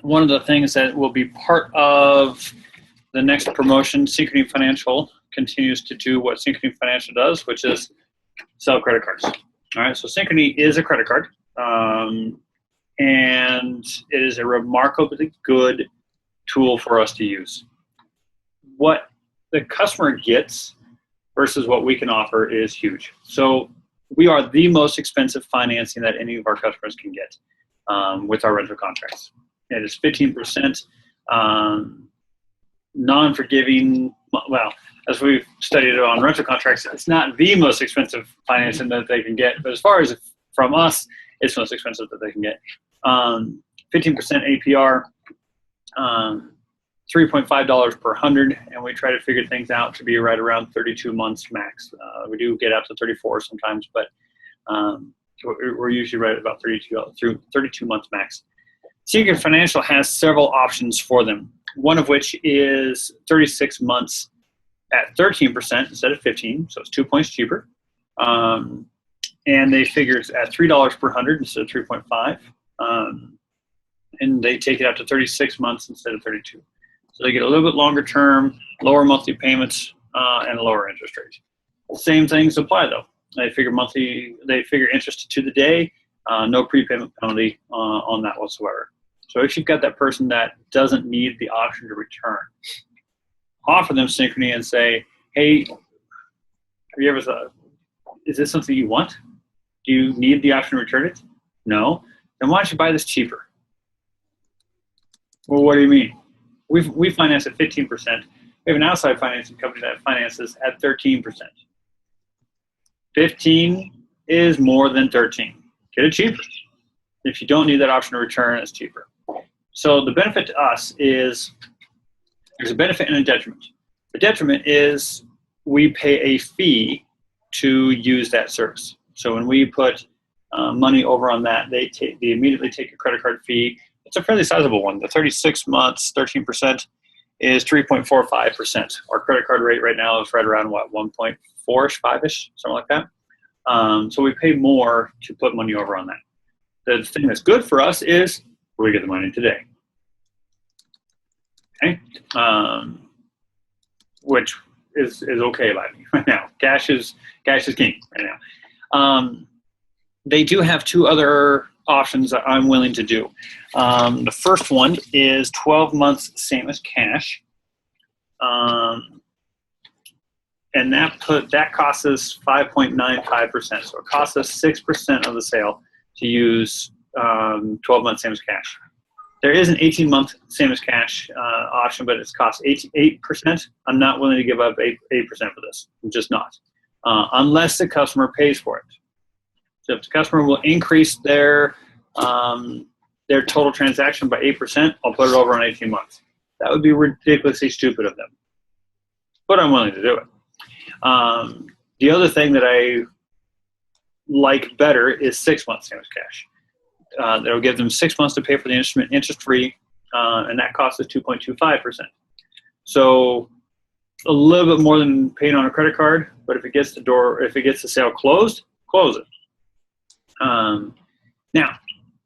one of the things that will be part of the next promotion, Synchrony Financial continues to do what Synchrony Financial does, which is sell credit cards. All right, so Synchrony is a credit card, and it is a remarkably good tool for us to use. What the customer gets versus what we can offer is huge. So we are the most expensive financing that any of our customers can get with our rental contracts. It is 15%, non-forgiving. Well, as we've studied it on rental contracts, it's not the most expensive financing that they can get, but as far as from us, it's the most expensive that they can get. 15% APR, $3.5 per 100, and we try to figure things out to be right around 32 months max. We do get out to 34 sometimes, but we're usually right at about 32 months max. Synchrony Financial has several options for them, one of which is 36 months at 13% instead of 15, so it's 2 points cheaper. And they figure it's at $3 per 100 instead of 3.5. And they take it out to 36 months instead of 32. So they get a little bit longer term, lower monthly payments, and a lower interest rate. Same things apply though. They figure interest to the day, no prepayment penalty on that whatsoever. So if you've got that person that doesn't need the option to return, offer them Synchrony and say, hey, have you ever thought, is this something you want? Do you need the option to return it? No. Then why don't you buy this cheaper? Well, what do you mean? We finance at 15%. We have an outside financing company that finances at 13%. 15 is more than 13. Get it cheaper. If you don't need that option to return, it's cheaper. So the benefit to us is there's a benefit and a detriment. The detriment is we pay a fee to use that service. So when we put money over on that, they immediately take a credit card fee. It's a fairly sizable one. The 36 months, 13% is 3.45%. Our credit card rate right now is right around, 1.4-ish, 5-ish, something like that. So we pay more to put money over on that. The thing that's good for us is we get the money today. Okay? Which is okay by me right now. Cash is king right now. They do have two other options that I'm willing to do. The first one is 12 months, same as cash. And that costs us 5.95%. So it costs us 6% of the sale to use 12 months, same as cash. There is an 18-month, same as cash option, but it's cost 8%. I'm not willing to give up 8% for this. I'm just not. Unless the customer pays for it. So if the customer will increase their total transaction by 8%, I'll put it over on 18 months. That would be ridiculously stupid of them. But I'm willing to do it. The other thing that I like better is 6 months, same as cash. That'll give them 6 months to pay for the instrument interest-free, and that costs us 2.25%. So a little bit more than paying on a credit card, but if it gets the sale closed, close it. Now,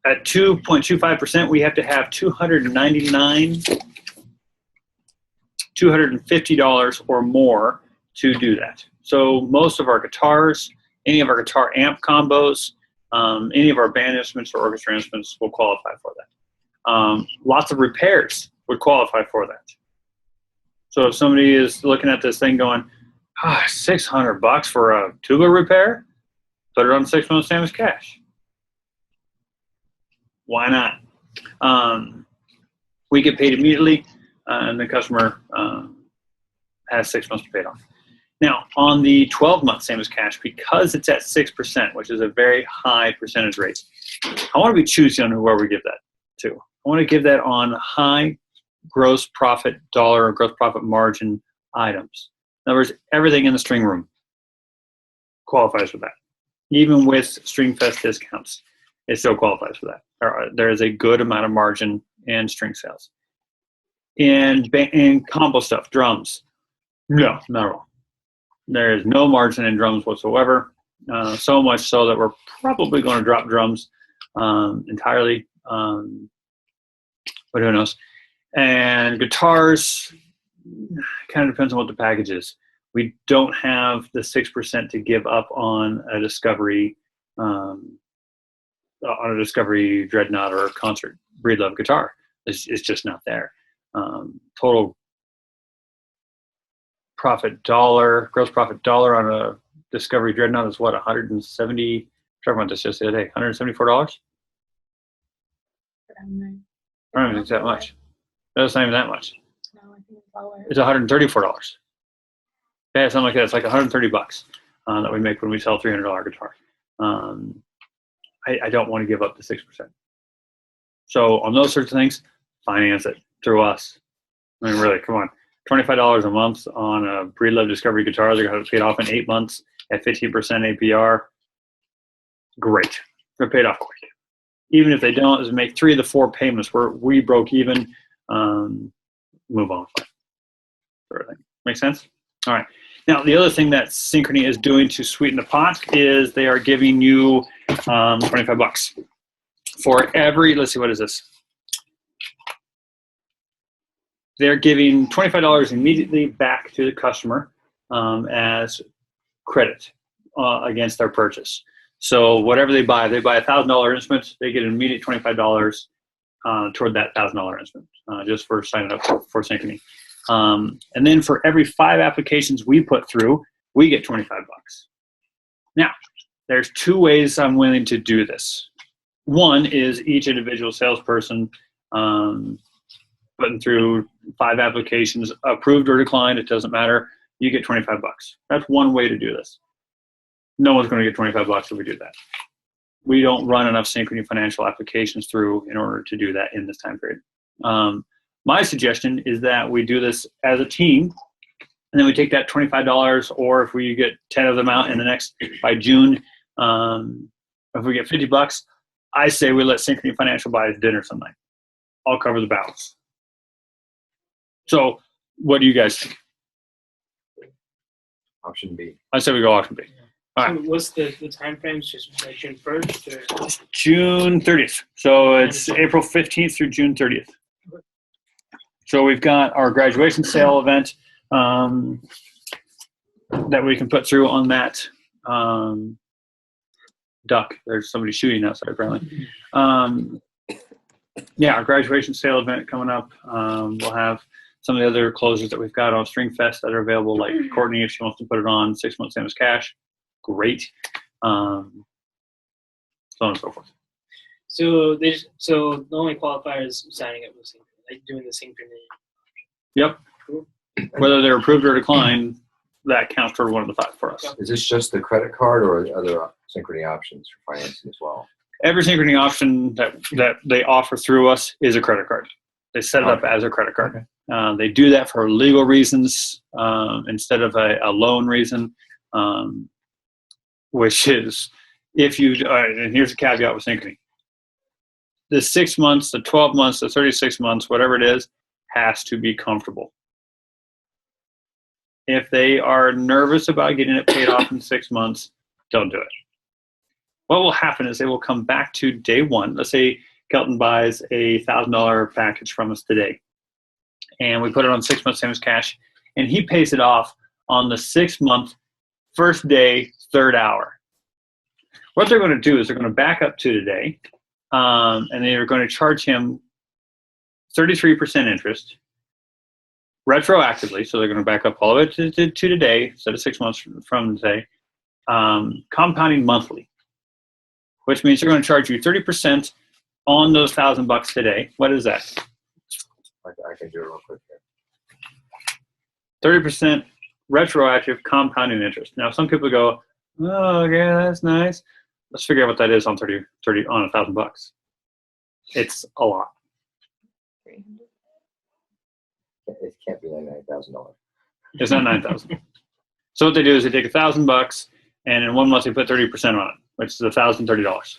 at 2.25%, we have to have $250 or more to do that. So most of our guitars, any of our guitar amp combos, any of our band instruments or orchestra instruments will qualify for that. Lots of repairs would qualify for that. So if somebody is looking at this thing going, $600 for a tuba repair, put it on 6 months, same as cash. Why not? We get paid immediately, and the customer has 6 months to pay it off. Now, on the 12-month, same as cash, because it's at 6%, which is a very high percentage rate, I want to be choosy on where we give that to. I want to give that on high gross profit dollar or gross profit margin items. In other words, everything in the string room qualifies for that. Even with StringFest discounts, it still qualifies for that. There is a good amount of margin in string sales. In combo stuff, drums, no, not at all. There is no margin in drums whatsoever, so much so that we're probably going to drop drums entirely. but who knows? And guitars, kind of depends on what the package is. We don't have the 6% to give up on a Discovery, Dreadnought or a concert Breedlove guitar. It's just not there. Total gross profit dollar on a Discovery Dreadnought is what, 170? Talking about this just the other day, $174. I don't think it's that much. That's not even that much. No, I think it's lower. It's $134. Yeah, something like that. It's like $130 that we make when we sell a $300 guitar. I don't want to give up the 6%. So on those sorts of things, finance it through us. I mean, really, come on. $25 a month on a Breedlove Discovery guitar. They're going to pay it off in 8 months at 15% APR. Great. They're paid off quick. Even if they don't, is make 3 of the 4 payments where we broke even. Move on. Sort of thing. Make sense? All right. Now, the other thing that Synchrony is doing to sweeten the pot is they are giving you $25 for every, let's see, what is this? They're giving $25 immediately back to the customer as credit against their purchase. So whatever they buy, if they buy a $1,000 instrument, they get an immediate $25 toward that $1,000 instrument just for signing up for Synchrony. And then for every 5 applications we put through, we get $25. Now, there's 2 ways I'm willing to do this. One is each individual salesperson putting through 5 applications, approved or declined, it doesn't matter. You get $25. That's one way to do this. No one's going to get $25 if we do that. We don't run enough Synchrony Financial applications through in order to do that in this time period. My suggestion is that we do this as a team, and then we take that $25, or if we get 10 of them out in the next, by June, if we get $50, I say we let Synchrony Financial buy us dinner some night. I'll cover the balance. So what do you guys think? Option B. I say we go option B. All right. So what's the time frames? Just like June 1st? Or? June 30th. So it's April 15th through June 30th. So we've got our graduation sale event that we can put through on that duck. There's somebody shooting outside apparently. Yeah, our graduation sale event coming up. We'll have some of the other closers that we've got on String Fest that are available, like Courtney, if she wants to put it on 6 months same as cash. Great. So on and so forth. So the only qualifier is signing up with Synchrony, like doing the Synchrony. Yep. Cool. Whether they're approved or declined, that counts toward one of the 5 for us. Is this just the credit card or are there other Synchrony options for financing as well? Every Synchrony option that they offer through us is a credit card. They set it up as a credit card. Okay. They do that for legal reasons instead of a loan reason, which is if you, and here's a caveat with Synchrony. The 6 months, the 12 months, the 36 months, whatever it is, has to be comfortable. If they are nervous about getting it paid off in 6 months, don't do it. What will happen is they will come back to day one. Let's say Kelton buys a $1,000 package from us today, and we put it on 6 months same as cash, and he pays it off on the 6-month, first day, 3rd hour. What they're going to do is they're going to back up to today, and they're going to charge him 33% interest retroactively. So they're going to back up all of it to today instead of 6 months from today, compounding monthly, which means they're going to charge you 30% on those $1,000 today. What is that? I can do it real quick here. 30% retroactive compounding interest. Now, some people go, oh, yeah, that's nice. Let's figure out what that is on 30 on $1,000. It's a lot. It can't be $99,000. It's not $9,000. So what they do is they take $1,000 and in 1 month they put 30% on it, which is $1,030.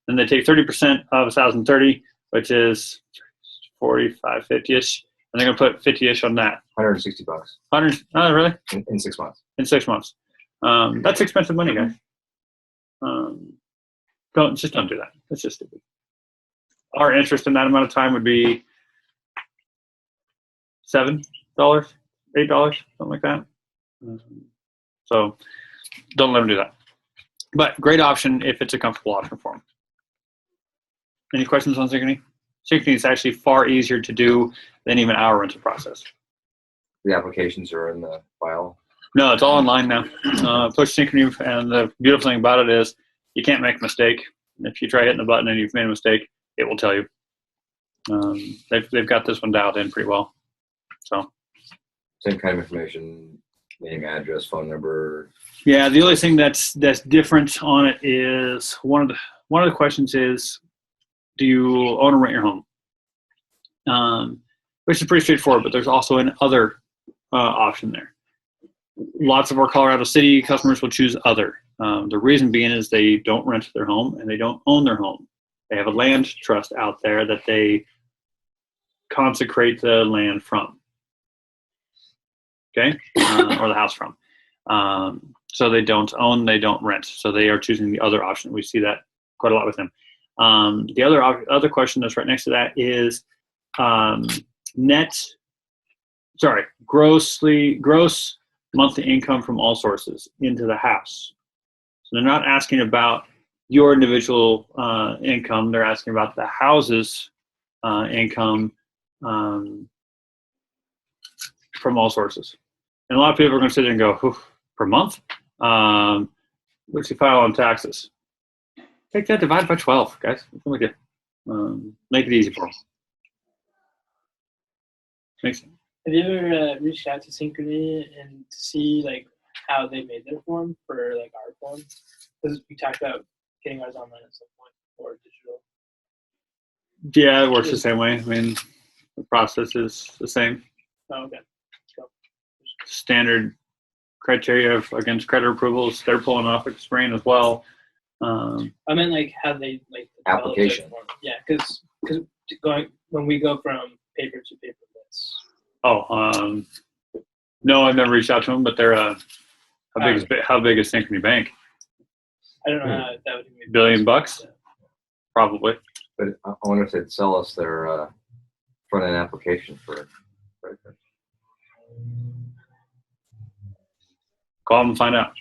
Then they take 30% of $1,030, which is 45, 50-ish, and they're going to put 50-ish on that. $160. 100? Oh, really? In 6 months. In 6 months. That's expensive money, guys. Don't do that. That's just stupid. Our interest in that amount of time would be $7, $8, something like that. So don't let them do that. But great option if it's a comfortable option for them. Any questions on Synchrony? Synchrony is actually far easier to do than even our rental process. The applications are in the file. No, it's all online now. Push Synchrony, and the beautiful thing about it is you can't make a mistake. If you try hitting the button and you've made a mistake, it will tell you. They've got this one dialed in pretty well. So Same kind of information, name, address, phone number. yeah, the only thing that's different on it is one of the questions is, do you own or rent your home? Which is pretty straightforward, but there's also an other option there. Lots of our Colorado City customers will choose other. The reason being is they don't rent their home and they don't own their home. They have a land trust out there that they consecrate the land from. Okay, or the house from. So they don't own, they don't rent. So they are choosing the other option. We see that quite a lot with them. The other question that's right next to that is gross monthly income from all sources into the house. So they're not asking about your individual income. They're asking about the house's income from all sources. And a lot of people are going to sit there and go, per month? What's you file on taxes? Take that, divide by 12, guys. Come with you. Make it easy for them. Makes sense. Have you ever reached out to Synchrony and to see like how they made their form for like our form? Because we talked about getting ours online at some point or digital. Yeah, it works the same way. I mean, the process is the same. Oh, okay. Cool. Standard criteria against credit approvals. They're pulling off Experian as well. I meant like how they like Application. Yeah, because when we go from paper to paperless. No, I've never reached out to them, but they're how big is Synchrony Bank? I don't know how that would be. $1 billion bucks, probably. But I wonder if they'd sell us their front end application for credit cards. Call them and find out.